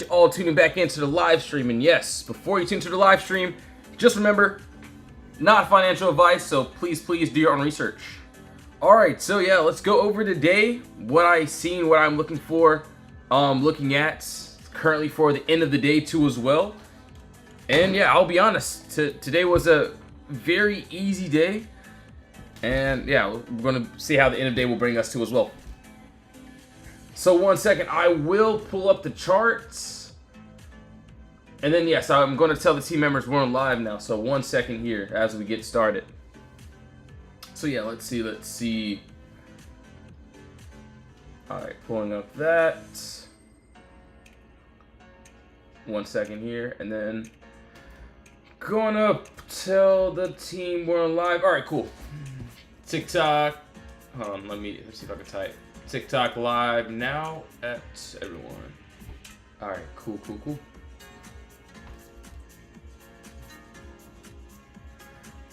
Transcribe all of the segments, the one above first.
All tuning back into the live stream. And yes, before you tune to the live stream, just remember, not financial advice, so please do your own research. Alright, so yeah, let's go over today what I seen, what I'm looking for, looking at currently for the end of the day too as well. And yeah, I'll be honest, today was a very easy day, and yeah, we're gonna see how the end of the day will bring us to as well. So 1 second, I will pull up the charts, and then yes, I'm going to tell the team members we're on live now. So 1 second here as we get started. So yeah, let's see. All right, pulling up that. 1 second here, and then gonna tell the team we're on live. All right, cool. TikTok. Hold on, let's see if I can type. TikTok live now at everyone. All right, cool.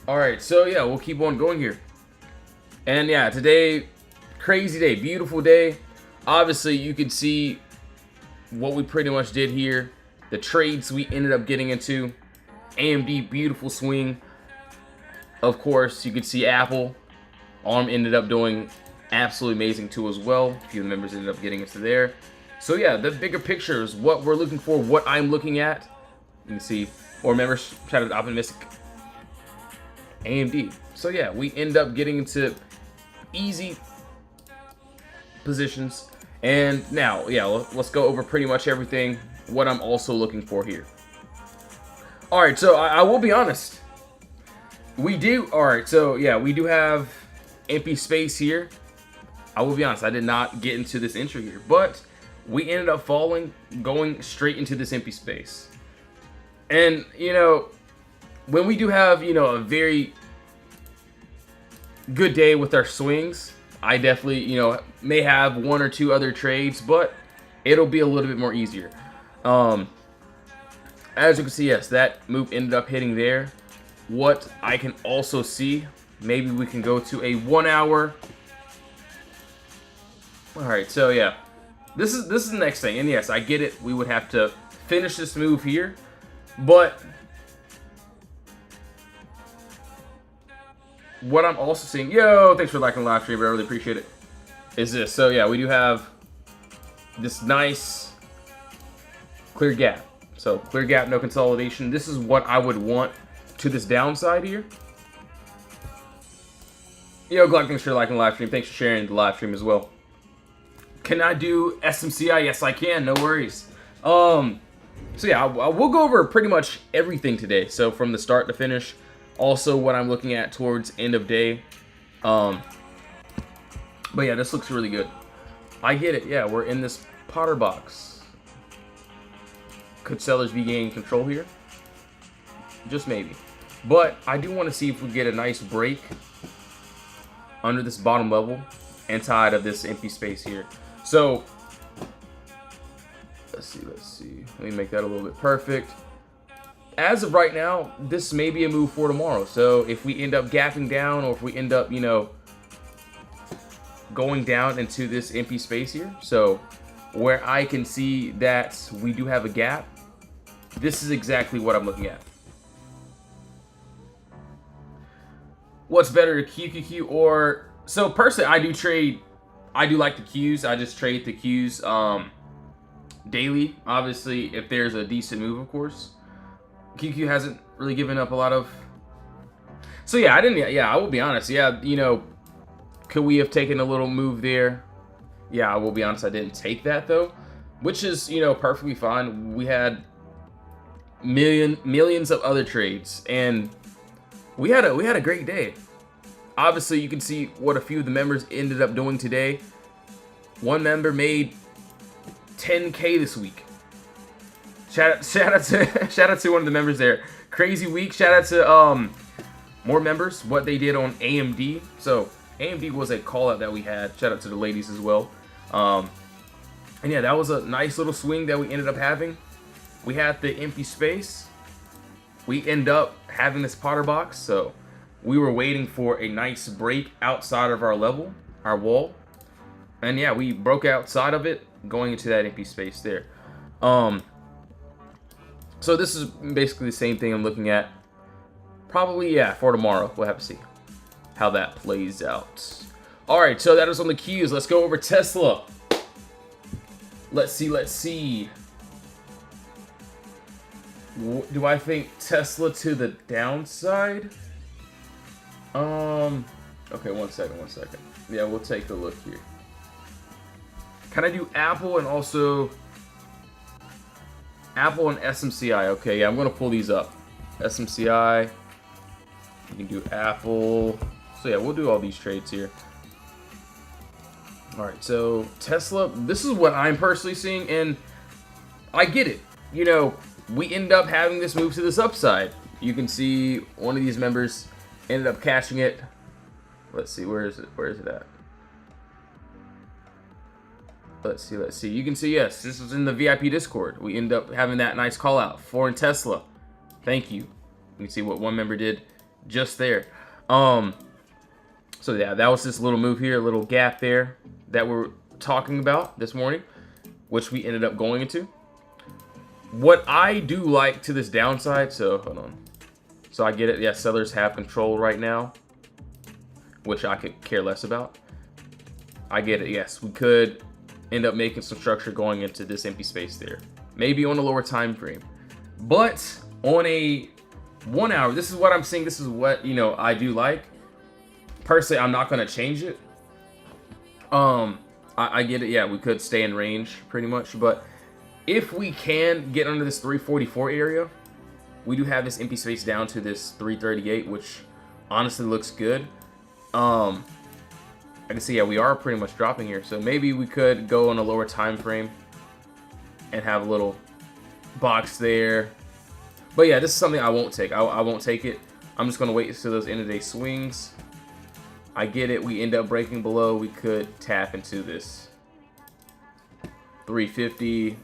All right, so yeah, we'll keep on going here. And yeah, today, crazy day, beautiful day. Obviously, you can see what we pretty much did here. The trades we ended up getting into. AMD, beautiful swing. Of course, you can see Apple. ARM ended up doing absolutely amazing too as well. A few of the members ended up getting into there. So yeah, the bigger picture is what we're looking for, what I'm looking at. You can see more members, shout out to Optimistic. AMD. So yeah, we end up getting into easy positions. And now, yeah, let's go over pretty much everything, what I'm also looking for here. Alright, so I will be honest. We do have empty space here. I will be honest, I did not get into this entry here, but we ended up going straight into this empty space. And, you know, when we do have, you know, a very good day with our swings, I definitely, you know, may have one or two other trades, but it'll be a little bit more easier. As you can see, yes, that move ended up hitting there. What I can also see, maybe we can go to a 1 hour. All right, so yeah, this is the next thing, and yes, I get it. We would have to finish this move here, but what I'm also seeing, yo, thanks for liking the live stream, I really appreciate it, is this. So yeah, we do have this nice clear gap. So clear gap, no consolidation. This is what I would want to this downside here. Yo, Glock, thanks for liking the live stream. Thanks for sharing the live stream as well. Can I do SMCI? Yes, I can. No worries. So yeah, we'll go over pretty much everything today. So from the start to finish. Also, what I'm looking at towards end of day. But yeah, this looks really good. I get it. Yeah, we're in this POTTERBOX. Could sellers be gaining control here? Just maybe. But I do want to see if we get a nice break under this bottom level inside of this empty space here. So let's see. Let me make that a little bit perfect. As of right now, this may be a move for tomorrow. So if we end up gapping down, or if we end up, you know, going down into this empty space here, so where I can see that we do have a gap, this is exactly what I'm looking at. What's better, QQQ or... So personally, I do like the Qs. I just trade the Qs daily. Obviously, if there's a decent move, of course. QQ hasn't really given up a lot of... So yeah, I will be honest. Yeah, you know, could we have taken a little move there? Yeah, I will be honest, I didn't take that though, which is, you know, perfectly fine. We had millions of other trades, and we had a great day. Obviously, you can see what a few of the members ended up doing today. One member made 10K this week. Shout out to one of the members there. Crazy week. Shout out to more members, what they did on AMD. So AMD was a call out that we had. Shout out to the ladies as well. And yeah, that was a nice little swing that we ended up having. We had the empty space. We end up having this POTTERBOX, so we were waiting for a nice break outside of our level, our wall. And yeah, we broke outside of it, going into that empty space there. So this is basically the same thing I'm looking at. Probably, yeah, for tomorrow. We'll have to see how that plays out. All right, so that is on the Qs. Let's go over Tesla. Let's see. Do I think Tesla to the downside? Okay, one second. Yeah, we'll take a look here. Can I do Apple and also Apple and SMCI? Okay, yeah, I'm gonna pull these up. SMCI. You can do Apple. So yeah, we'll do all these trades here. All right, so Tesla, this is what I'm personally seeing, and I get it. You know, we end up having this move to this upside. You can see one of these members ended up catching it. Let's see, where is it? Where is it at? Let's see. You can see, yes, this is in the VIP Discord. We end up having that nice call out. Foreign Tesla. Thank you. You can see what one member did just there. So yeah, that was this little move here, a little gap there that we're talking about this morning, which we ended up going into. What I do like to this downside, so hold on. So I get it, yeah, sellers have control right now, which I could care less about. I get it, yes, we could end up making some structure going into this empty space there. Maybe on a lower time frame. But on a 1 hour, this is what I'm seeing, this is what, you know, I do like. Personally, I'm not going to change it. I get it. Yeah, we could stay in range pretty much. But if we can get under this 344 area, we do have this empty space down to this 338, which honestly looks good. I can see, yeah, we are pretty much dropping here. So maybe we could go on a lower time frame and have a little box there. But yeah, this is something I won't take. I won't take it. I'm just going to wait until those end of day swings. I get it. We end up breaking below. We could tap into this 350.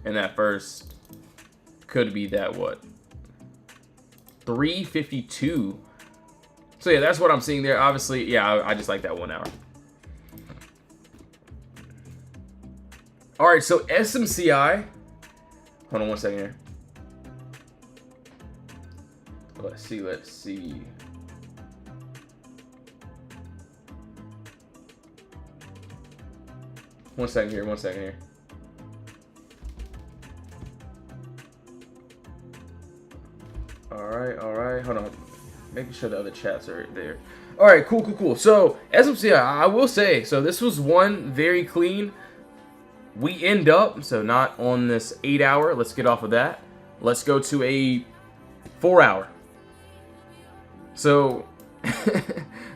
And that first could be that what? 352. So yeah, that's what I'm seeing there. Obviously, yeah, I just like that 1 hour. All right, so SMCI. Hold on one second here. Let's see. One second here. All right. Hold on. Making sure the other chats are there. All right, cool. So, SMCI, I will say, so this was one very clean. We end up, so not on this 8 hour. Let's get off of that. Let's go to a 4 hour. So,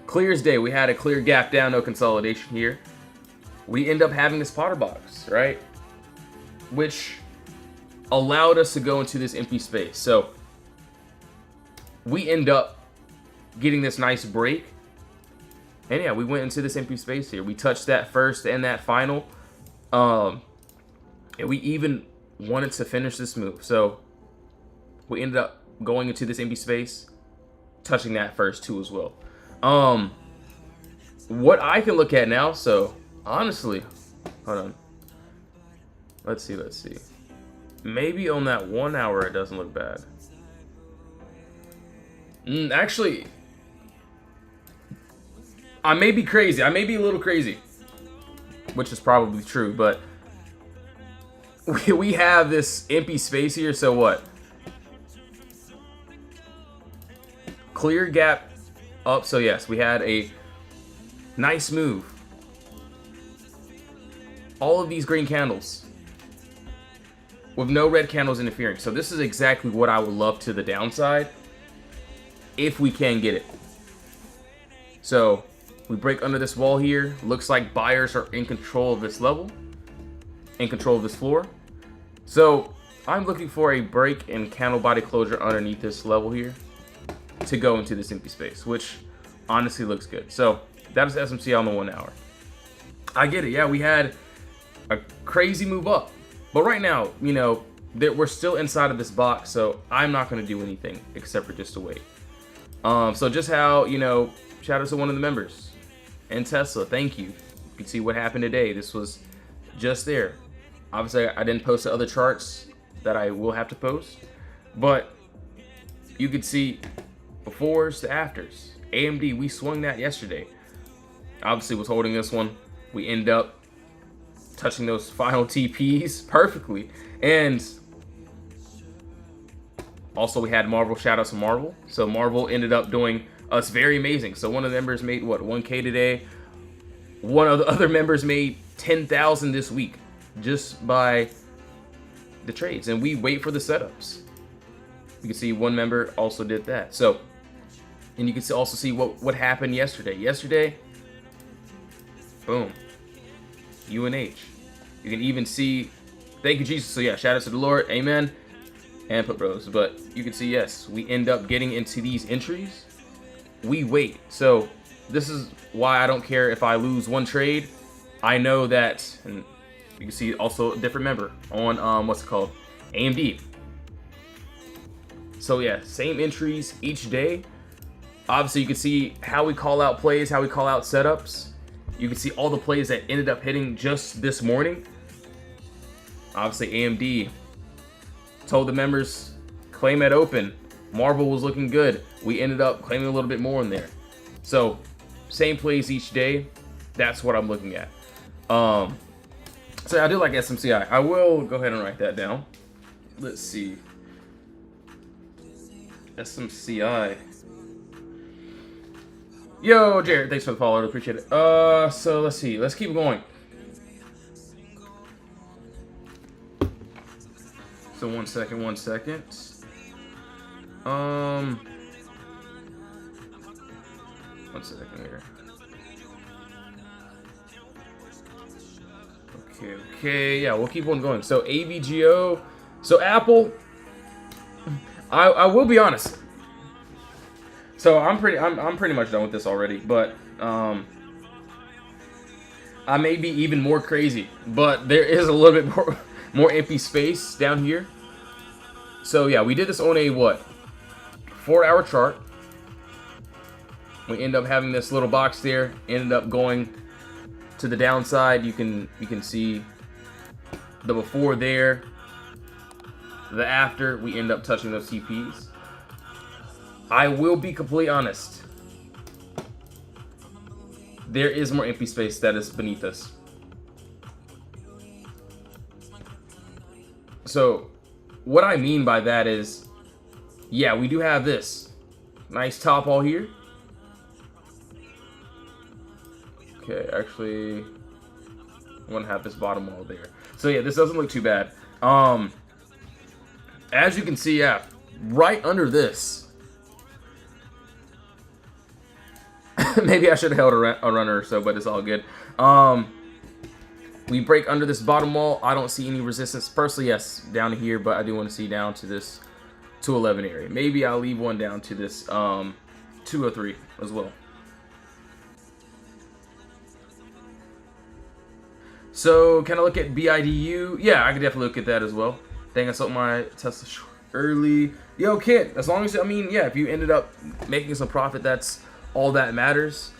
clear as day. We had a clear gap down, no consolidation here. We end up having this POTTERBOX, right? Which allowed us to go into this empty space. So we end up getting this nice break. And yeah, we went into this empty space here. We touched that first and that final. And we even wanted to finish this move. So we ended up going into this empty space, touching that first too as well. What I can look at now, so honestly, hold on. Let's see. Maybe on that 1 hour, it doesn't look bad. Actually, I may be crazy. I may be a little crazy, which is probably true, but we have this empty space here, so what? Clear gap up, so yes, we had a nice move. All of these green candles with no red candles interfering. So this is exactly what I would love to the downside if we can get it. So we break under this wall here. Looks like buyers are in control of this level, in control of this floor. So I'm looking for a break and candle body closure underneath this level here to go into this empty space, which honestly looks good. So that is SMC on the 1 hour. I get it. Yeah, we had a crazy move up, but right now, you know, we're still inside of this box, so I'm not going to do anything except for just to wait. So just how, you know, shout out to one of the members and Tesla, thank you. You can see what happened today. This was just there. Obviously, I didn't post the other charts that I will have to post. But you could see befores to afters. AMD, we swung that yesterday. Obviously was holding this one. We end up touching those final TPs perfectly. And also we had Marvel, shout out to Marvel. So Marvel ended up doing us very amazing. So one of the members made what, 1K today. One of the other members made 10,000 this week just by the trades. And we wait for the setups. You can see one member also did that. So, and you can also see what happened yesterday. Yesterday, boom, UNH. You can even see, thank you, Jesus. So yeah, shout out to the Lord, amen, and put bros. But you can see, yes, we end up getting into these entries. We wait. So this is why I don't care if I lose one trade. I know that, and you can see also a different member on what's it called, AMD. So yeah, same entries each day. Obviously, you can see how we call out plays, how we call out setups. You can see all the plays that ended up hitting just this morning. Obviously, AMD told the members, claim at open. Marvel was looking good. We ended up claiming a little bit more in there. So, same plays each day. That's what I'm looking at. So I do like SMCI. I will go ahead and write that down. Let's see. SMCI. Yo, Jared, thanks for the follow. I appreciate it. So let's see. Let's keep going. So one second. One second here. Okay. Yeah, we'll keep on going. So AVGO. So Apple. I will be honest. So I'm pretty much done with this already, but I may be even more crazy, but there is a little bit more empty space down here. So yeah, we did this on a what, 4-hour chart. We end up having this little box there, ended up going to the downside. You can see the before there, the after. We end up touching those TPs. I will be completely honest. There is more empty space that is beneath us. So, what I mean by that is, yeah, we do have this nice top all here. Okay, actually, I want to have this bottom wall there. So yeah, this doesn't look too bad. As you can see, yeah, right under this. Maybe I should have held a runner or so, but it's all good. We break under this bottom wall. I don't see any resistance. Personally, yes, down here, but I do want to see down to this 211 area. Maybe I'll leave one down to this 203 as well. So, can I look at BIDU? Yeah, I can definitely look at that as well. Dang, I sold my Tesla short early. Yo, kid, as long as, I mean, yeah, if you ended up making some profit, that's all that matters.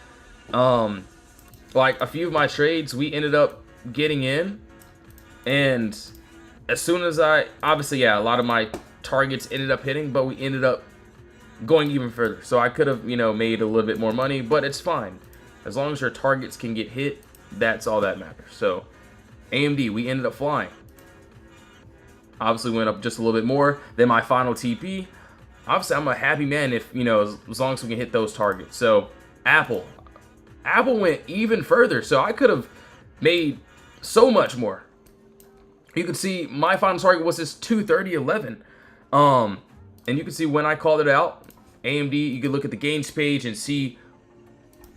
Like a few of my trades, we ended up getting in, and as soon as obviously, yeah, a lot of my targets ended up hitting, but we ended up going even further. So I could have, made a little bit more money, but it's fine. As long as your targets can get hit, that's all that matters. So AMD, we ended up flying. Obviously went up just a little bit more than my final TP. Obviously, I'm a happy man if, as long as we can hit those targets. So, Apple went even further. So, I could have made so much more. You can see my final target was this 230.11. And you can see when I called it out, AMD, you can look at the gains page and see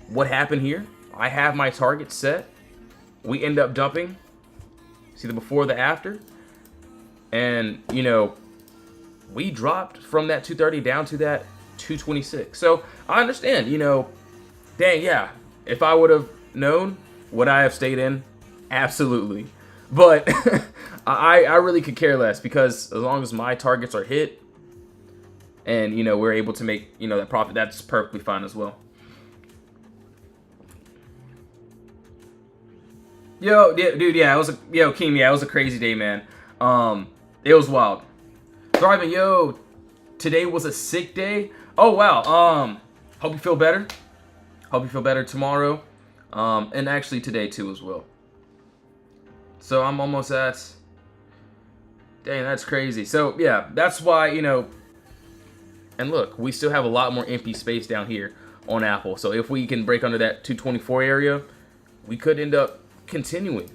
what happened here. I have my target set. We end up dumping. See the before, the after. And, we dropped from that 230 down to that 226. So I understand, dang, yeah, if I would have known, would I have stayed in? Absolutely. But I really could care less, because as long as my targets are hit and, we're able to make, that profit, that's perfectly fine as well. Yo, dude, yeah, Keem, yeah, it was a crazy day, man. It was wild. Thriving, yo, today was a sick day. Oh, wow. Hope you feel better. Hope you feel better tomorrow. And actually today too as well. So I'm almost at, dang, that's crazy. So yeah, that's why, you know, and look, we still have a lot more empty space down here on Apple. So if we can break under that 224 area, we could end up continuing.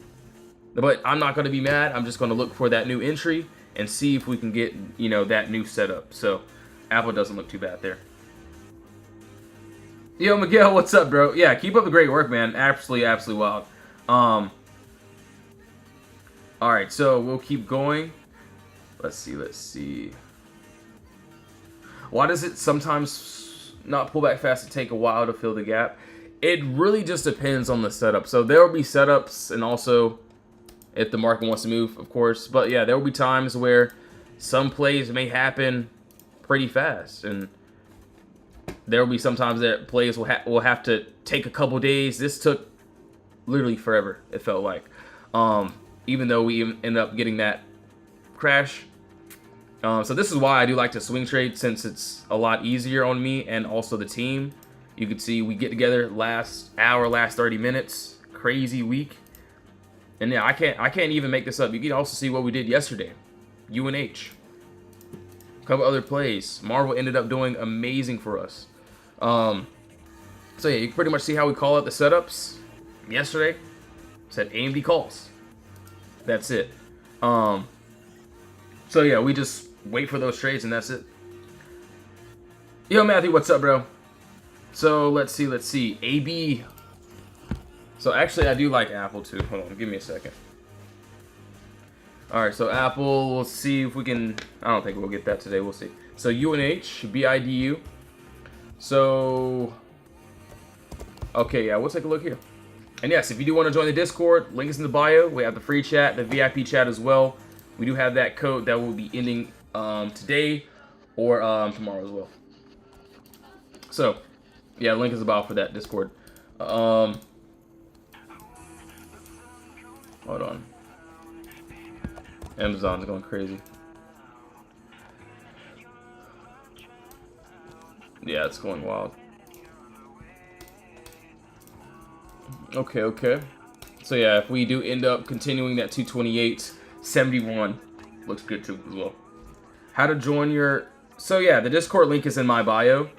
But I'm not going to be mad. I'm just going to look for that new entry and see if we can get, you know, that new setup. So Apple doesn't look too bad there. Yo, Miguel, what's up, bro? Yeah, keep up the great work, man. Absolutely wild. All right, so we'll keep going. Let's see. Why does it sometimes not pull back fast and take a while to fill the gap? It really just depends on the setup. So there will be setups, and also if the market wants to move, of course. But yeah, there will be times where some plays may happen pretty fast, and there will be sometimes that plays will have to take a couple days. This took literally forever, it felt like. Even though we ended up getting that crash. So this is why I do like to swing trade, since it's a lot easier on me and also the team. You can see we get together last hour, last 30 minutes. Crazy week. And yeah, I can't even make this up. You can also see what we did yesterday. UNH. A couple other plays. Marvel ended up doing amazing for us. So yeah, you can pretty much see how we call out the setups. Yesterday, said AMD calls. That's it. So yeah, we just wait for those trades and that's it. Yo, Matthew, what's up, bro? So let's see. AB. So actually, I do like Apple too. Hold on, give me a second. All right, so Apple, we'll see if we can. I don't think we'll get that today. We'll see. So UNH, BIDU. So, okay, yeah, we'll take a look here. And yes, if you do want to join the Discord, link is in the bio. We have the free chat, the VIP chat as well. We do have that code that will be ending today or tomorrow as well. So, yeah, link is about for that Discord. Hold on. Amazon's going crazy. Yeah, it's going wild. Okay. So yeah, if we do end up continuing that 228.71, looks good too as well. How to join your... So yeah, the Discord link is in my bio.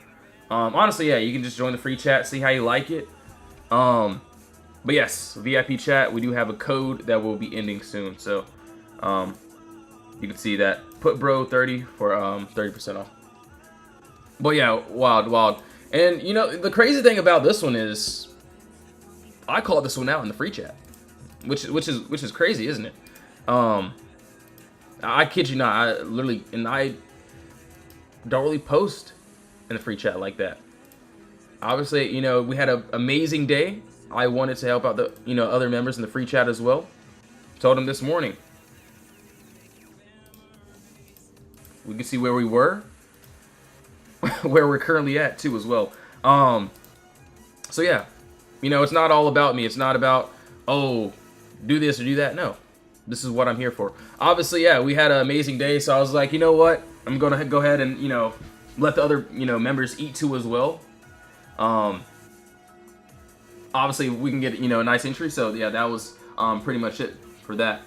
Honestly, yeah, you can just join the free chat, see how you like it. But yes, VIP chat, we do have a code that will be ending soon. So you can see that. Put bro 30 for 30% off. But yeah, wild. And you know, the crazy thing about this one is I called this one out in the free chat, which is crazy, isn't it? I kid you not, I don't really post in the free chat like that. Obviously, you know, we had an amazing day. I wanted to help out the, you know, other members in the free chat as well. Told them this morning. We can see where we were, where we're currently at too as well. So yeah, you know, it's not all about me. It's not about, oh, do this or do that. No, this is what I'm here for. Obviously, yeah, we had an amazing day. So I was like, you know what? I'm going to go ahead and, you know, let the other, you know, members eat too as well. Obviously we can get, you know, a nice entry. So yeah, that was pretty much it for that.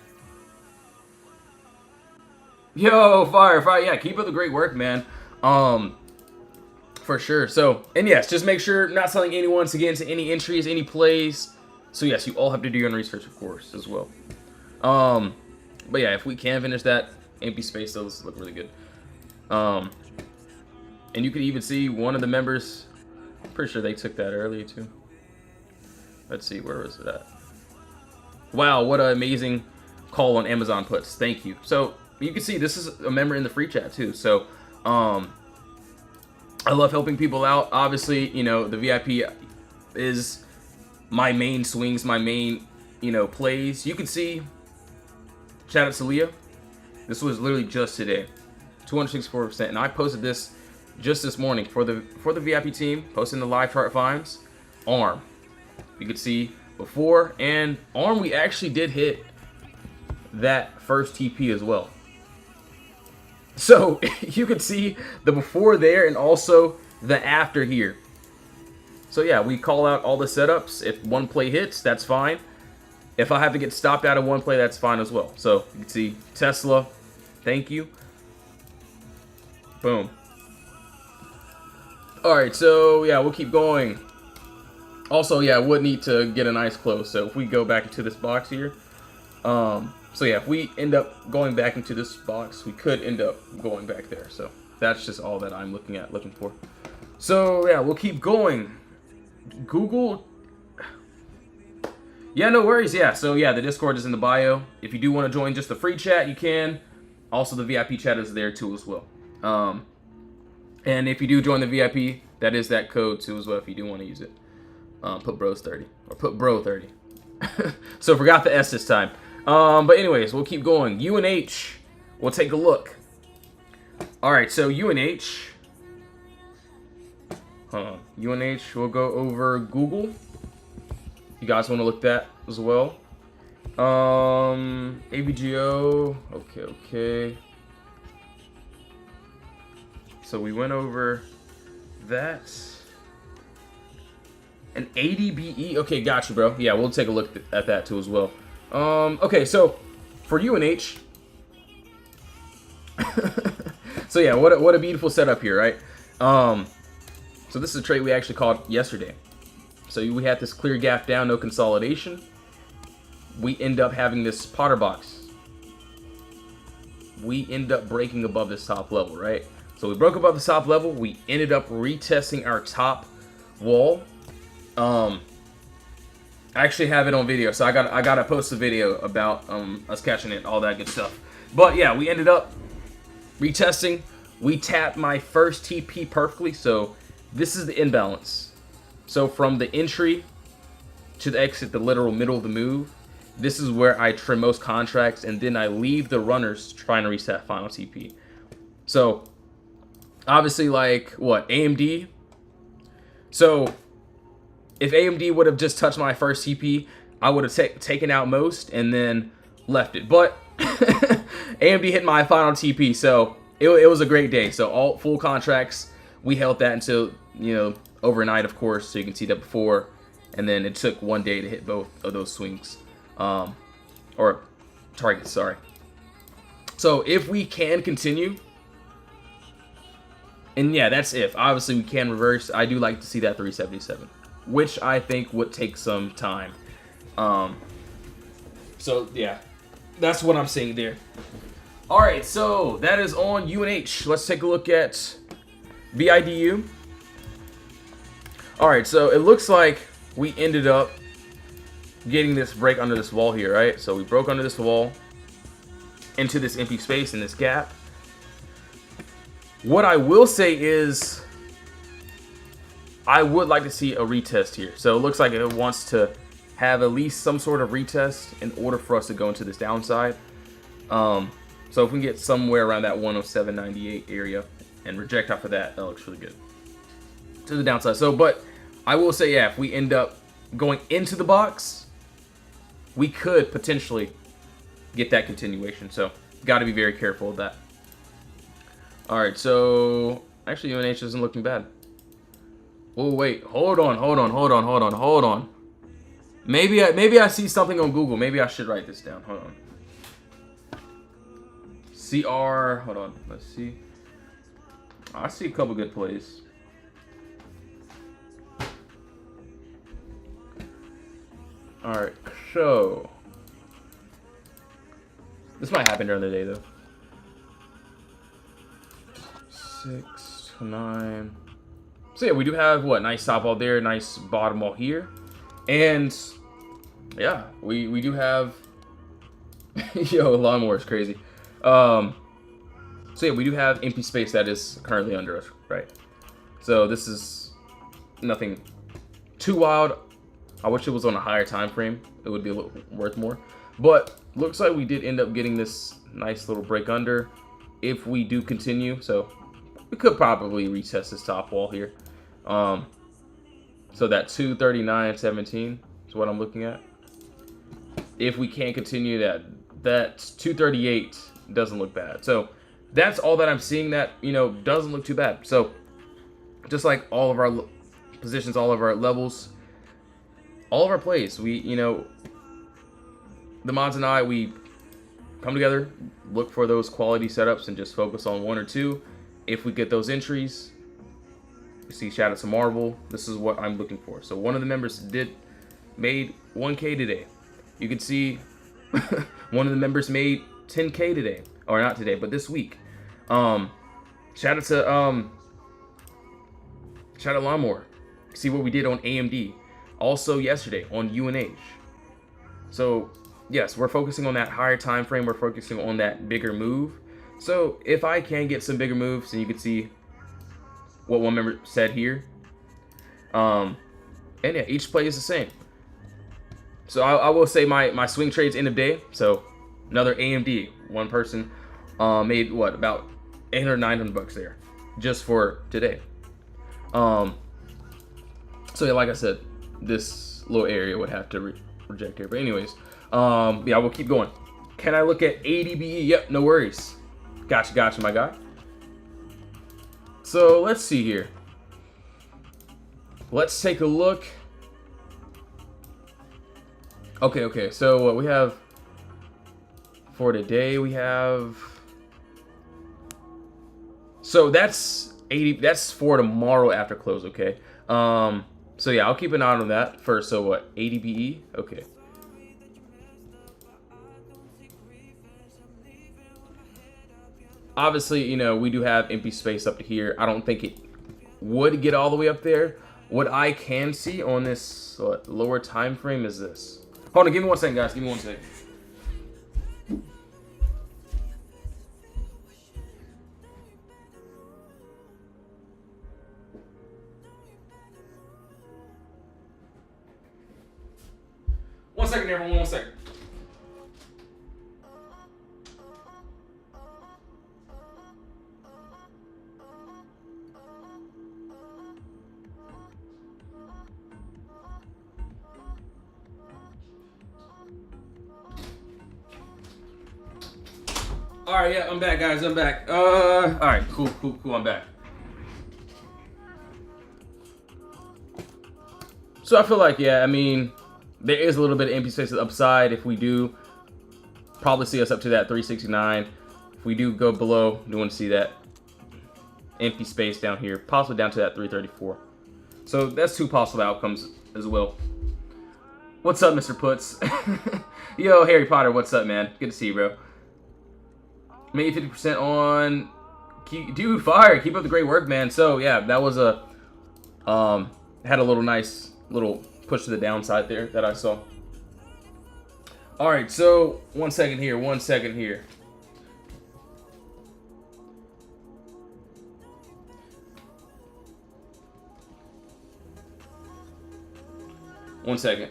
Yo, fire. Yeah, keep up the great work, man. For sure. So, and yes, just make sure not telling anyone to get into any entries, any plays. So yes, you all have to do your own research, of course, as well. But yeah, if we can finish that empty space, those look really good. And you can even see one of the members. I'm pretty sure they took that earlier too. Let's see, where was it at? Wow, what an amazing call on Amazon puts. Thank you. So you can see this is a member in the free chat too. So I love helping people out. Obviously, you know, the VIP is my main swings, my main, you know, plays. You can see, shout out to Leah. This was literally just today, 264%, and I posted this just this morning for the VIP team, posting the live chart finds. ARM, you could see before, and ARM we actually did hit that first TP as well. So you can see the before there and also the after here. So yeah, we call out all the setups. If one play hits, that's fine. If I have to get stopped out of one play, that's fine as well. So you can see Tesla, thank you. Boom. Alright, so yeah, we'll keep going. Also, yeah, I would need to get a nice close. So if we go back into this box here, so yeah, if we end up going back into this box, we could end up going back there. So that's just all that I'm looking for. So yeah, we'll keep going. Google. Yeah, no worries. Yeah, so yeah, the Discord is in the bio. If you do want to join just the free chat, you can. Also, the VIP chat is there too as well. And if you do join the VIP, that is that code too as well if you do want to use it. Put bros 30 or put bro 30. So forgot the S this time. But anyways, we'll keep going. UNH, we'll take a look. All right, so UNH. UNH, we'll go over Google. You guys want to look at that as well. AVGO, okay. So we went over that. An ADBE, okay, gotcha, bro. Yeah, we'll take a look at that too as well. Okay, so for UNH. So yeah, what a beautiful setup here, right? So this is a trade we actually called yesterday. So we had this clear gap down, no consolidation. We end up having this POTTERBOX. We end up breaking above this top level, right? So we broke above the top level. We ended up retesting our top wall. I actually have it on video, so I gotta post a video about us catching it, all that good stuff. But yeah, we ended up retesting. We tapped my first TP perfectly, so this is the imbalance. So from the entry to the exit, the literal middle of the move, this is where I trim most contracts, and then I leave the runners trying to reach that final TP. So obviously, like what, AMD? So if AMD would have just touched my first TP, I would have taken out most and then left it. But AMD hit my final TP, so it was a great day. So all full contracts, we held that until, you know, overnight, of course, so you can see that before. And then it took one day to hit both of those swings. Or targets, sorry. So if we can continue, and yeah, that's if. Obviously, we can reverse. I do like to see that 377. Which I think would take some time. So yeah, that's what I'm saying there. All right, so that is on UNH. Let's take a look at BIDU. All right, so it looks like we ended up getting this break under this wall here, right? So we broke under this wall into this empty space in this gap. What I will say is, I would like to see a retest here. So it looks like it wants to have at least some sort of retest in order for us to go into this downside. So if we can get somewhere around that 107.98 area and reject off of that, that looks really good to the downside. So, but I will say, yeah, if we end up going into the box, we could potentially get that continuation. So got to be very careful of that. All right, so actually UNH isn't looking bad. Oh wait, hold on. Maybe I see something on Google. Maybe I should write this down. Hold on. CR. Hold on. Let's see. I see a couple good plays. All right. So this might happen during the day though. 6 to 9. So yeah, we do have what, nice top wall there, nice bottom wall here, and yeah, we do have yo, lawnmower is crazy. So yeah, we do have empty space that is currently under us, right? So this is nothing too wild. I wish it was on a higher time frame. It would be a little worth more, but looks like we did end up getting this nice little break under. If we do continue, so we could probably retest this top wall here. So that 239.17 is what I'm looking at. If we can't continue that 238 doesn't look bad. So that's all that I'm seeing that, you know, doesn't look too bad. So just like all of our positions, all of our levels, all of our plays, we, you know, the mods and I, we come together, look for those quality setups and just focus on one or two. If we get those entries, you see, shout out to Marvel. This is what I'm looking for. So one of the members made 1K today. You can see one of the members made 10K today, or not today, but this week. Shout out to Lawnmower. See what we did on AMD. Also yesterday on UNH. So yes, we're focusing on that higher time frame. We're focusing on that bigger move. So if I can get some bigger moves, and you can see what one member said here. And yeah, each play is the same. So I will say my swing trades end of day. So another AMD, one person made what, about 800, 900 bucks there just for today. So yeah, like I said, this little area would have to reject here. But anyways, yeah, we'll keep going. Can I look at ADBE? Yep, no worries. Gotcha, my guy. So let's see here. Let's take a look. Okay. So what we have for today, we have. So that's 80. That's for tomorrow after close. Okay. So yeah, I'll keep an eye on that first. So what? ADBE. Okay. Obviously, you know, we do have empty space up to here. I don't think it would get all the way up there. What I can see on this lower time frame is this. Hold on, give me 1 second, guys. Give me 1 second. One second, everyone. 1 second. All right, yeah, I'm back, guys. I'm back. All right, cool. I'm back. So I feel like, yeah, I mean, there is a little bit of empty space to the upside. If we do, probably see us up to that 369. If we do go below, do want to see that empty space down here, possibly down to that 334. So that's two possible outcomes as well. What's up, Mr. Puts? Yo, Harry Potter, what's up, man? Good to see you, bro. Made 50% on. Dude, fire. Keep up the great work, man. So, yeah, that was a. Had a little nice little push to the downside there that I saw. All right, so 1 second here. 1 second here. One second.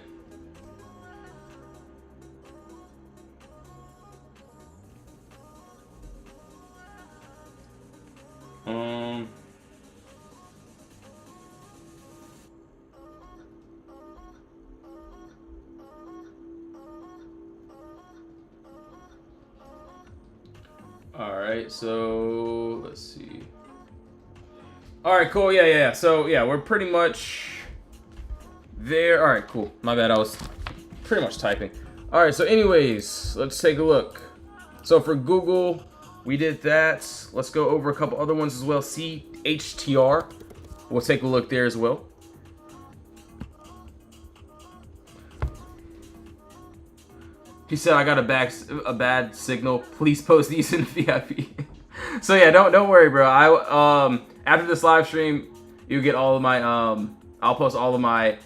All right, so let's see. All right, cool. Yeah. So yeah, we're pretty much there. All right, cool. My bad. I was pretty much typing. All right. So anyways, let's take a look. So for Google, we did that. Let's go over a couple other ones as well. CHTR. We'll take a look there as well. He said, "I got a bad signal. Please post these in the VIP." So yeah, don't worry, bro. I after this live stream, you get all of my I'll post all of my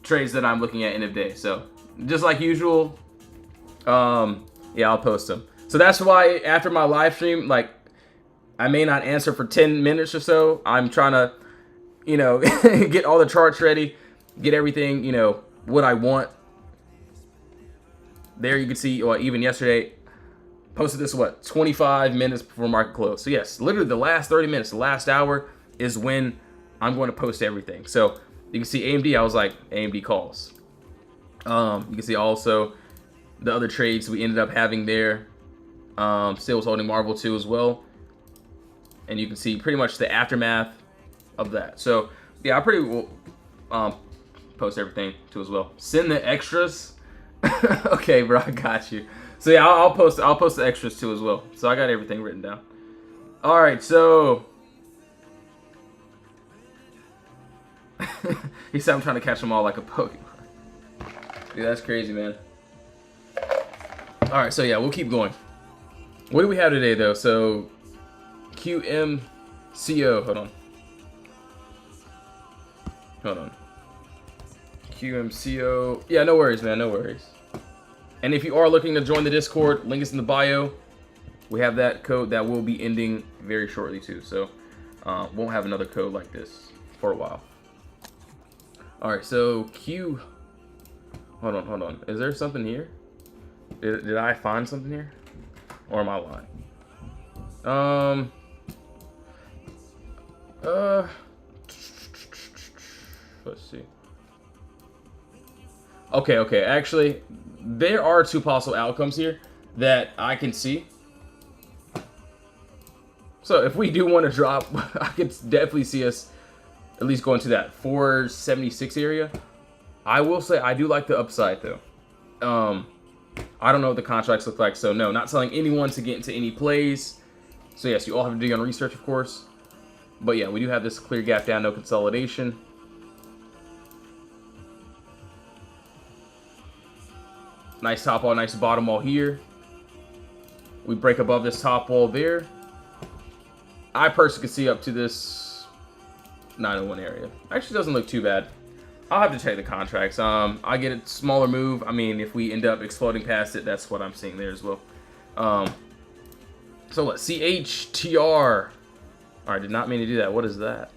trades that I'm looking at end of day. So just like usual, yeah, I'll post them. So that's why after my live stream, like, I may not answer for 10 minutes or so. I'm trying to, you know, get all the charts ready, get everything, you know, what I want. There you can see, well, even yesterday, posted this, 25 minutes before market close. So yes, literally the last 30 minutes, the last hour is when I'm going to post everything. So you can see AMD, I was like, AMD calls. You can see also the other trades we ended up having there. Still was holding Marvel 2 as well. And you can see pretty much the aftermath of that. So yeah, I pretty will post everything too as well. Send the extras. Okay, bro, I got you. So yeah, I'll post the extras too as well. So I got everything written down. All right, so he said I'm trying to catch them all like a Pokemon. Dude, that's crazy, man. All right, so yeah, we'll keep going. What do we have today, though? So QMCO, hold on. QMCO, yeah, no worries, man, no worries. And if you are looking to join the Discord, link is in the bio. We have that code that will be ending very shortly too, so won't have another code like this for a while. All right, so hold on. Is there something here? Did I find something here, or am I lying? Let's see. Okay. Actually, there are two possible outcomes here that I can see. So if we do want to drop, I could definitely see us at least going to that 476 area. I will say I do like the upside though. I don't know what the contracts look like, so no, not telling anyone to get into any plays. So yes, you all have to do your own research, of course. But yeah, we do have this clear gap down, no consolidation. Nice top wall, nice bottom wall here. We break above this top wall there. I personally can see up to this 901 area. Actually doesn't look too bad. I'll have to check the contracts. I get a smaller move. I mean, if we end up exploding past it, that's what I'm seeing there as well. So let's see, CHTR. All right, did not mean to do that. What is that?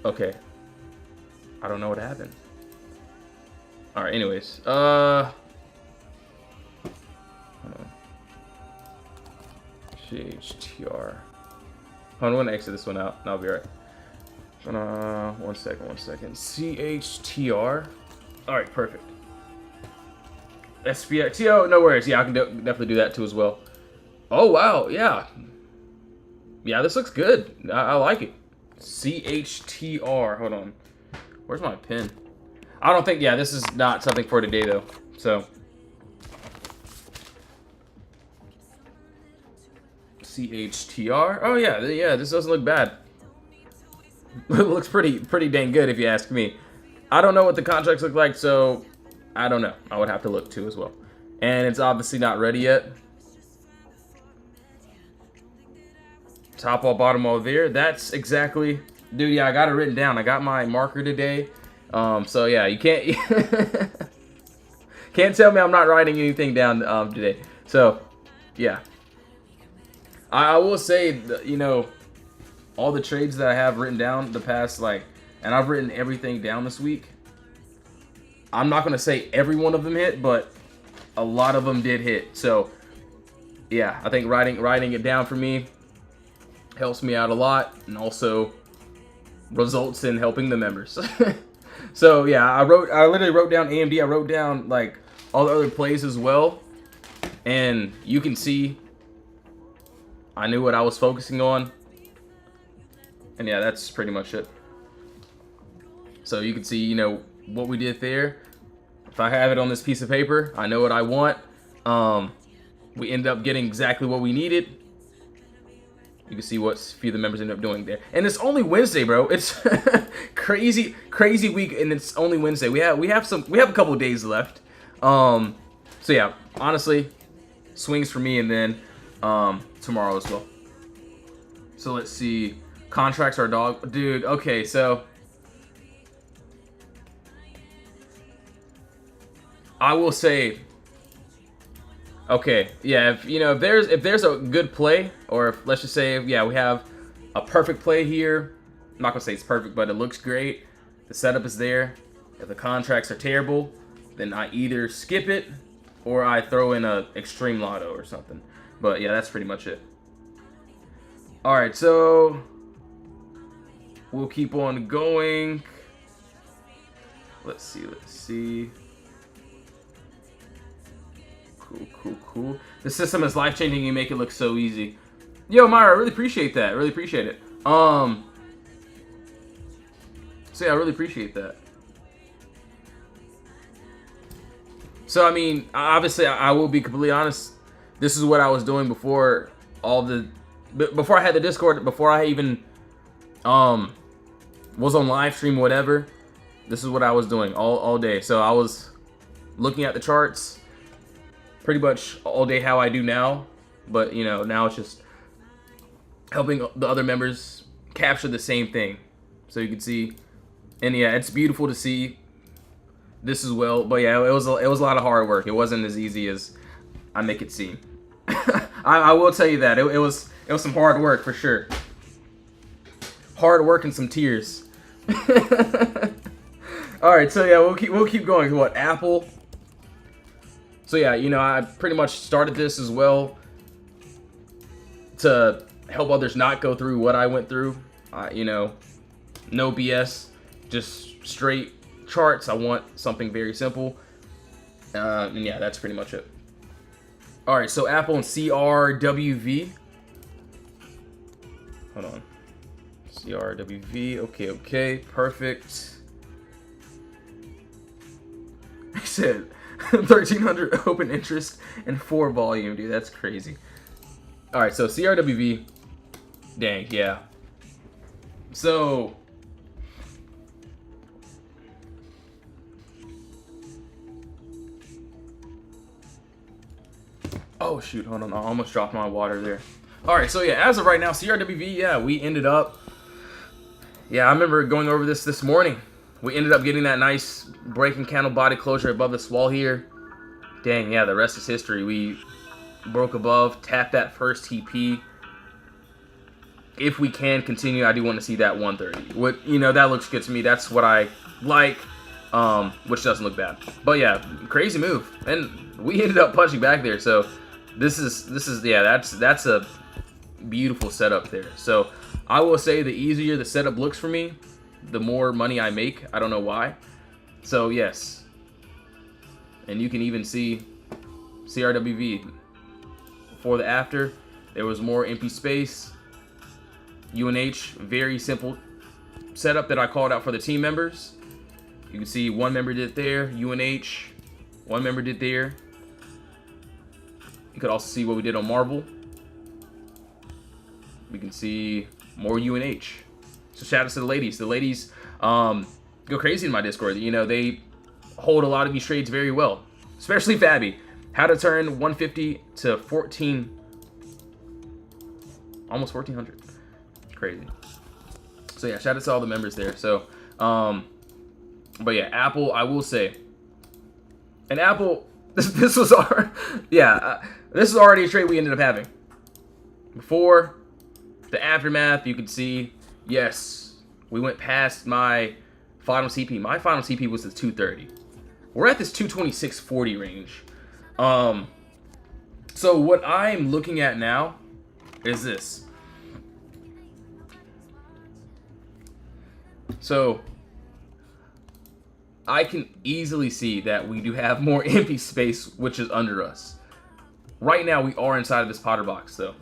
Okay. I don't know what happened. All right, anyways. Hold on. CHTR. I'm going to exit this one out, and I'll be right. One second. CHTR. All right, perfect. SPXO, no worries. Yeah, I can definitely do that too as well. Oh, wow, yeah. Yeah, this looks good. I like it. CHTR, hold on. Where's my pen? I don't think, yeah, this is not something for today though, so. CHTR, oh yeah, this doesn't look bad. It looks pretty dang good if you ask me. I don't know what the contracts look like, so I don't know. I would have to look too as well. And it's obviously not ready yet. Top wall, bottom wall there. That's exactly, dude, yeah, I got it written down. I got my marker today. So yeah, you can't can't tell me I'm not writing anything down today. So yeah, I will say that, you know, all the trades that I have written down the past, like, and I've written everything down this week. I'm not gonna say every one of them hit, but a lot of them did hit. So yeah, I think writing it down for me helps me out a lot, and also results in helping the members. So yeah, I literally wrote down AMD. I wrote down like all the other plays as well, and you can see I knew what I was focusing on. And yeah, that's pretty much it. So you can see, you know, what we did there. If I have it on this piece of paper, I know what I want. We end up getting exactly what we needed. You can see what few of the members end up doing there. And it's only Wednesday, bro. It's crazy week, and it's only Wednesday. We have a couple of days left. So yeah, honestly, swings for me, and then tomorrow as well. So let's see. Contracts are dog, dude. Okay, so I will say, okay, yeah, if there's a good play, or if, let's just say, yeah, we have a perfect play here. I'm not gonna say it's perfect, but it looks great. The setup is there. If the contracts are terrible, then I either skip it or I throw in a extreme lotto or something. But yeah, that's pretty much it. All right, so we'll keep on going. Let's see. Cool. The system is life-changing. You make it look so easy. Yo, Myra, I really appreciate that. Really appreciate it. So yeah, I really appreciate that. So I mean, obviously, I will be completely honest. This is what I was doing before before I had the Discord, before I even was on live stream or whatever. This is what I was doing all day. So I was looking at the charts pretty much all day how I do now, but you know, now it's just helping the other members capture the same thing. So you can see, and yeah, it's beautiful to see this as well. But yeah, it was a lot of hard work. It wasn't as easy as I make it seem. I will tell you that it was some hard work for sure. Hard work and some tears. All right, so yeah, we'll keep going. What, Apple? So yeah, you know, I pretty much started this as well to help others not go through what I went through. You know, no BS, just straight charts. I want something very simple, and yeah, that's pretty much it. All right, so Apple and CRWV. Hold on, CRWV. Okay, perfect. I said 1,300 open interest and 4 volume, dude. That's crazy. All right, so CRWV. Dang, yeah. So oh shoot, hold on, I almost dropped my water there. All right, so yeah, as of right now, CRWV, yeah, we ended up, yeah, I remember going over this morning. We ended up getting that nice breaking candle body closure above this wall here. Dang, yeah, the rest is history. We broke above, tapped that first TP. If we can continue, I do want to see that 130. What, you know, that looks good to me. That's what I like, which doesn't look bad. But yeah, crazy move, and we ended up punching back there. So this is yeah, that's a beautiful setup there. So I will say the easier the setup looks for me, the more money I make. I don't know why. So yes, and you can even see CRWV before the after. There was more empty space. UNH, very simple setup that I called out for the team members. You can see one member did there, UNH, one member did there. You could also see what we did on Marvel. We can see more UNH. So shout out to the ladies. The ladies go crazy in my Discord. You know, they hold a lot of these trades very well, especially Fabi. How to turn 150 to 14, almost 1,400. Crazy. So yeah, shout out to all the members there. So but yeah, Apple, I will say, and Apple, this was our, yeah, this is already a trade we ended up having. Before the aftermath, you could see, yes, we went past my final CP. My final CP was the 230. We're at this 226.40 range. So what I'm looking at now is this. So I can easily see that we do have more empty space, which is under us. Right now, we are inside of this POTTERBOX, though.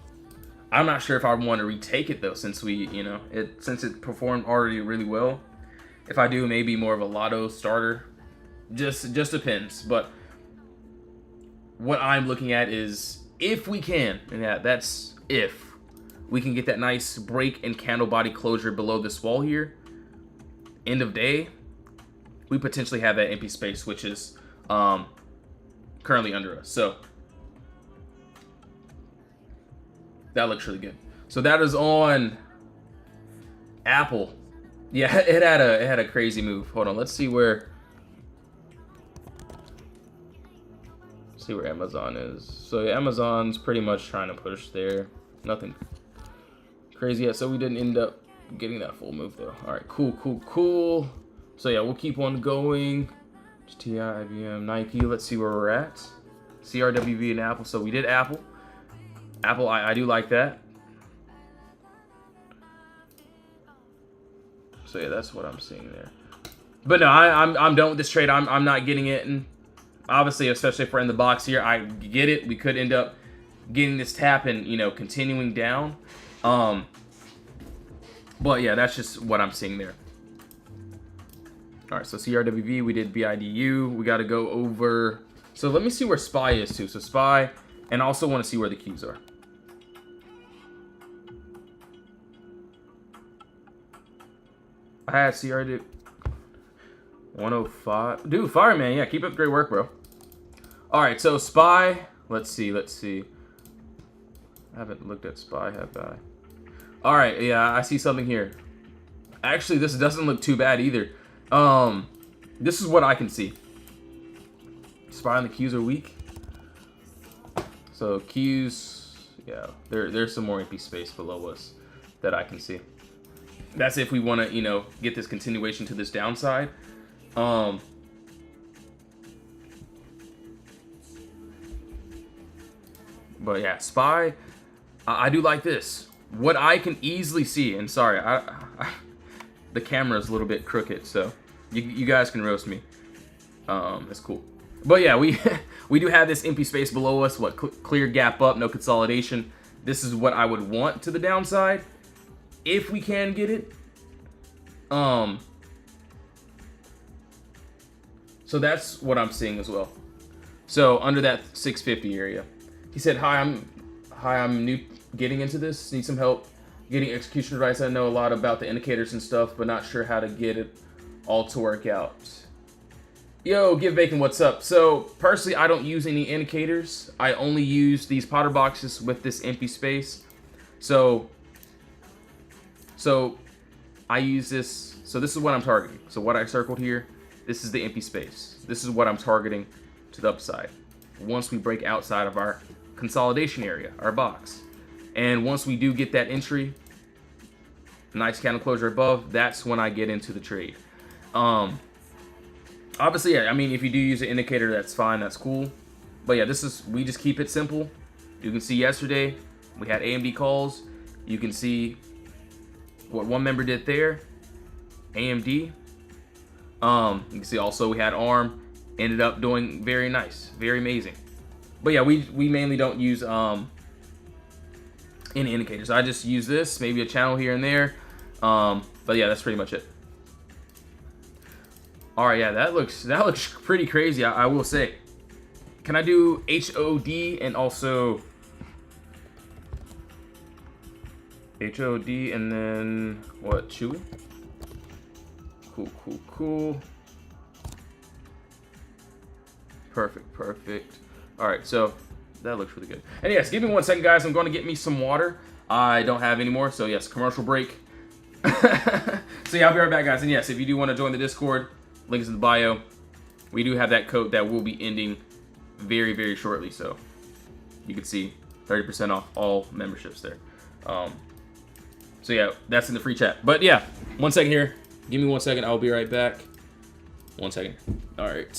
I'm not sure if I want to retake it though, since we, you know, since it performed already really well. If I do, maybe more of a lotto starter. Just depends. But what I'm looking at is if we can, and that's if we can get that nice break and candle body closure below this wall here. End of day, we potentially have that empty space, which is currently under us. So that looks really good. So that is on Apple. Yeah, it had a crazy move. Hold on, let's see where Amazon is. So yeah, Amazon's pretty much trying to push there. Nothing crazy yet. So we didn't end up getting that full move though. All right, cool. So yeah, we'll keep on going. TI, IBM, Nike. Let's see where we're at. CRWV and Apple. So we did Apple. Apple, I do like that. So yeah, that's what I'm seeing there. But no, I'm done with this trade. I'm not getting it. And Obviously, especially if we're in the box here, I get it. We could end up getting this tap and, you know, continuing down. But yeah, that's just what I'm seeing there. All right, so CRWV, we did BIDU. We got to go over. So let me see where SPY is too. So SPY, and I also want to see where the Qs are. I had CRD 105. Dude, Fireman, yeah, keep up the great work, bro. All right, so SPY. Let's see. I haven't looked at SPY, have I? All right, yeah, I see something here. Actually, this doesn't look too bad either. This is what I can see. SPY and the Qs are weak. So Qs, yeah, there's some more empty space below us that I can see. That's if we want to, you know, get this continuation to this downside. But yeah, SPY, I do like this. What I can easily see, and sorry, the camera is a little bit crooked, so you guys can roast me. That's cool. But yeah, we we do have this empty space below us. What, clear gap up, no consolidation. This is what I would want to the downside, if we can get it. So that's what I'm seeing as well. So under that 650 area, he said, "Hi, I'm new getting into this. Need some help getting execution advice. I know a lot about the indicators and stuff, but not sure how to get it all to work out." Yo, Give Bacon, what's up? So personally, I don't use any indicators. I only use these Potter boxes with this empty space. So I use this. So this is what I'm targeting. So what I circled here, this is the empty space. This is what I'm targeting to the upside. Once we break outside of our consolidation area, our box. And once we do get that entry, nice candle closure above, that's when I get into the trade. Obviously, yeah, I mean, if you do use an indicator, that's fine, that's cool. But yeah, we just keep it simple. You can see yesterday, we had AMD calls. You can see what one member did there, AMD. You can see also we had ARM, ended up doing very nice, very amazing. But yeah, we mainly don't use any indicators. I just use this, maybe a channel here and there. But yeah, that's pretty much it. All right, yeah, that looks pretty crazy, I will say. Can I do HOD and also HOD and then what, Chewy? Cool. Perfect. All right, so that looks really good. And yes, give me 1 second, guys. I'm going to get me some water. I don't have any more, so yes, commercial break. So yeah, I'll be right back, guys. And yes, if you do want to join the Discord, link is in the bio. We do have that code that will be ending very, very shortly, so you can see 30% off all memberships there. So yeah, that's in the free chat. But yeah, 1 second here. Give me 1 second. I'll be right back. 1 second. All right.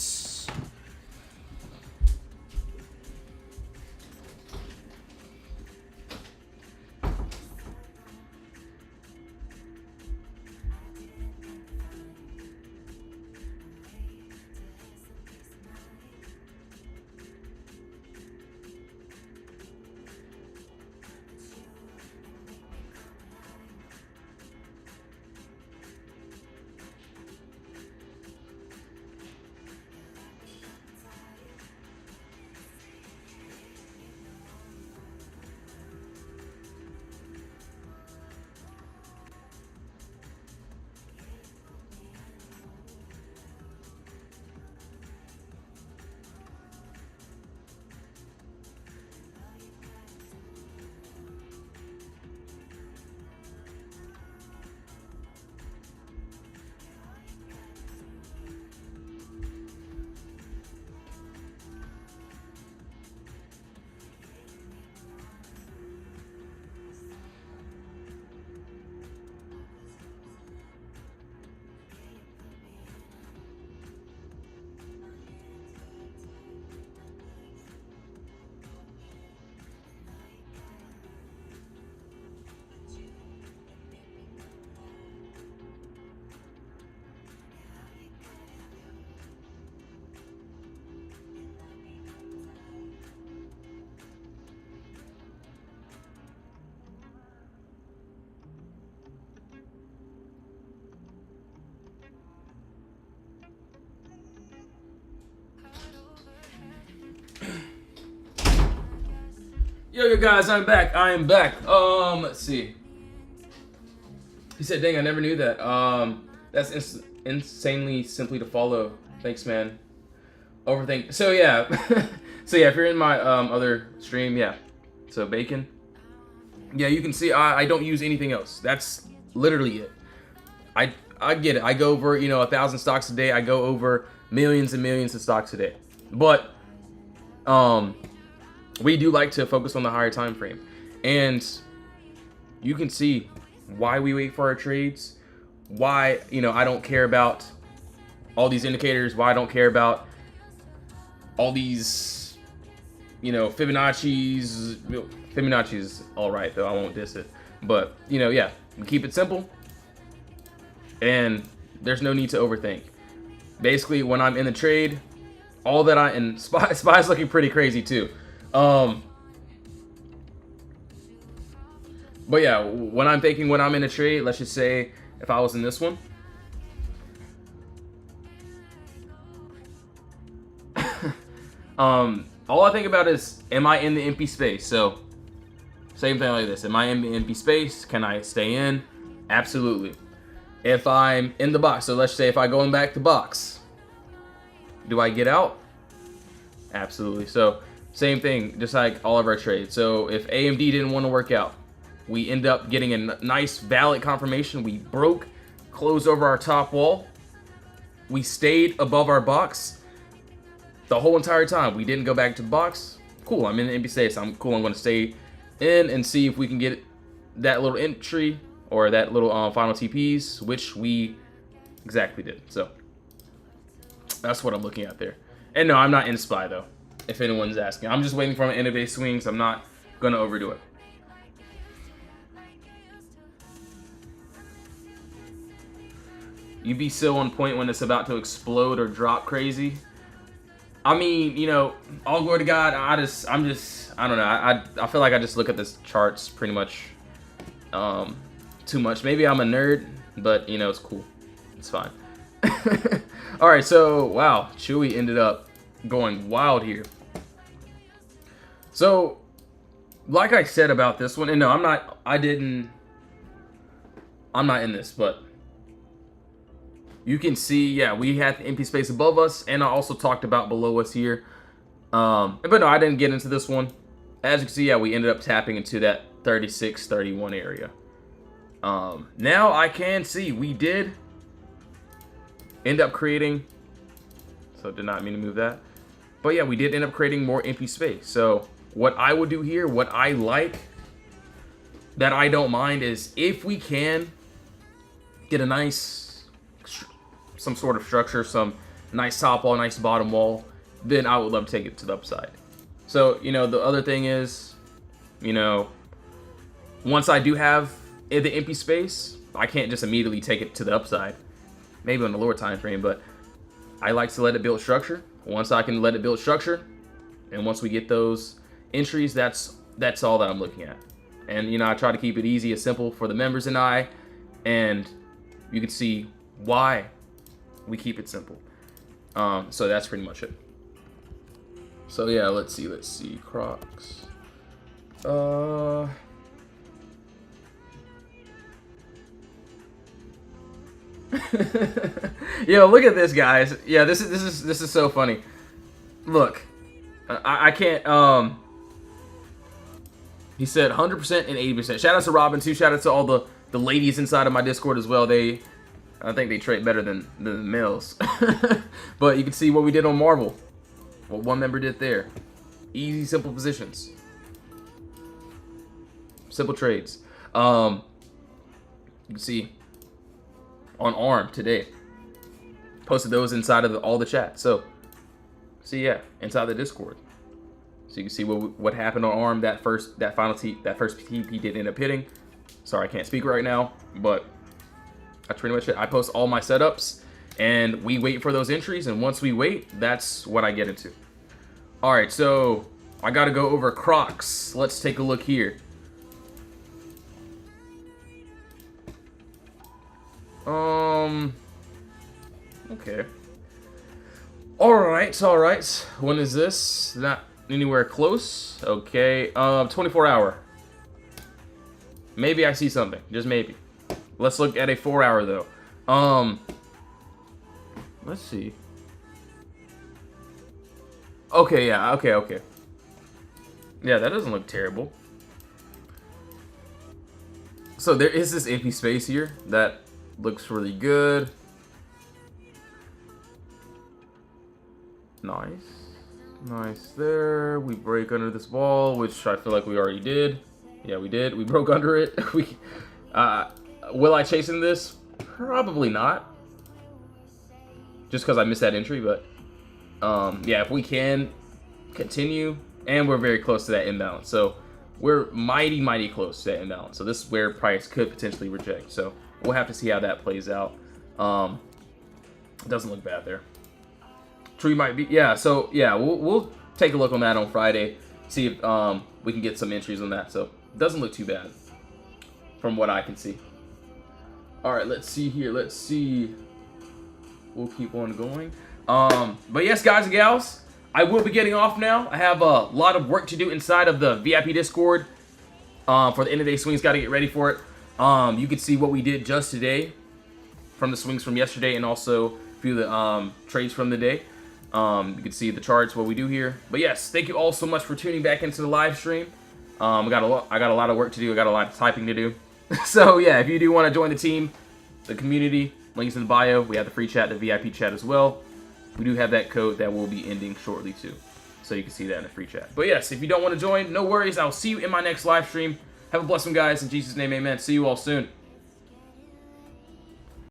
Yo, guys, I'm back. I am back. Let's see. He said, dang, I never knew that. That's insanely simply to follow. Thanks, man. Overthink. So, yeah. So, yeah, if you're in my other stream, yeah. So, bacon. Yeah, you can see I don't use anything else. That's literally it. I get it. I go over, 1,000 stocks a day. I go over millions and millions of stocks a day. But, we do like to focus on the higher time frame. And you can see why we wait for our trades, why, I don't care about all these indicators, why I don't care about all these, Fibonacci's. Fibonacci's all right, though. I won't diss it. But, yeah, we keep it simple. And there's no need to overthink. Basically, when I'm in the trade, all that and SPY's looking pretty crazy, too. But yeah, when I'm in a trade, let's just say if I was in this one. All I think about is, am I in the empty space? So, same thing like this. Am I in the empty space? Can I stay in? Absolutely. If I'm in the box, so let's say if I go back to box, do I get out? Absolutely. So, same thing, just like all of our trades. So, if AMD didn't want to work out, we end up getting a nice valid confirmation. We broke, closed over our top wall. We stayed above our box the whole entire time. We didn't go back to the box. Cool, I'm in the empty space. I'm cool. I'm going to stay in and see if we can get that little entry or that little final TPs, which we exactly did. So that's what I'm looking at there. And no, I'm not in SPY though, if anyone's asking. I'm just waiting for my innovative swings. I'm not going to overdo it. You be so on point when it's about to explode or drop crazy. I mean, all glory to God. I don't know. I feel like I just look at this charts pretty much too much. Maybe I'm a nerd, but it's cool. It's fine. All right, so wow, Chewy ended up going wild here. So, like I said about this one, and no, I'm not in this, but you can see, yeah, we had the empty space above us, and I also talked about below us here. But no, I didn't get into this one. As you can see, yeah, we ended up tapping into that 36, 31 area. Now I can see we did end up creating, so did not mean to move that. But yeah, we did end up creating more empty space. So what I would do here, what I like, that I don't mind, is if we can get a nice some sort of structure, some nice top wall, nice bottom wall, then I would love to take it to the upside. So, the other thing is, once I do have the empty space, I can't just immediately take it to the upside. Maybe on the lower time frame, but I like to let it build structure. Once I can let it build structure, and once we get those entries, that's all that I'm looking at. And, I try to keep it easy and simple for the members and I, and you can see why we keep it simple. So that's pretty much it. So yeah, let's see, Crocs. Yo, look at this, guys. Yeah, this is so funny. Look, I can't. He said 100% and 80%. Shout out to Robin too. Shout out to all the ladies inside of my Discord as well. I think they trade better than the males. But you can see what we did on Marvel. What one member did there. Easy, simple positions. Simple trades. You can see on ARM today. Posted those inside of all the chat. So, see, yeah, inside the Discord. So you can see what happened on ARM. That first TP did end up hitting. Sorry, I can't speak right now, but that's pretty much it. I post all my setups, and we wait for those entries, and once we wait, that's what I get into. All right, so I got to go over Crocs. Let's take a look here. Okay. All right. When is this? Anywhere close? Okay. 24 hour. Maybe I see something. Just maybe. Let's look at a 4 hour though. Let's see. Okay, yeah, okay. Yeah, that doesn't look terrible. So there is this empty space here that looks really good. Nice there. We break under this wall, which I feel like we already did. Yeah, we did. We broke under it. Will I chase in this? Probably not. Just because I missed that entry, but yeah, if we can continue, and we're very close to that imbalance. So we're mighty close to that imbalance. So this is where price could potentially reject. So we'll have to see how that plays out. It doesn't look bad there. Tree might be, yeah. So yeah, we'll take a look on that on Friday. See if we can get some entries on that. So it doesn't look too bad from what I can see. All right, let's see here. Let's see. We'll keep on going. But yes, guys and gals, I will be getting off now. I have a lot of work to do inside of the VIP Discord for the end of the day swings. Got to get ready for it. You can see what we did just today from the swings from yesterday, and also a few of the trades from the day. You can see the charts, what we do here. But yes, thank you all so much for tuning back into the live stream. I got a lot of work to do. I got a lot of typing to do. So yeah, if you do want to join the team, the community, links in the bio. We have the free chat, the VIP chat as well. We do have that code that will be ending shortly too. So you can see that in the free chat. But yes, if you don't want to join, no worries. I'll see you in my next live stream. Have a blessed one, guys. In Jesus' name, amen. See you all soon.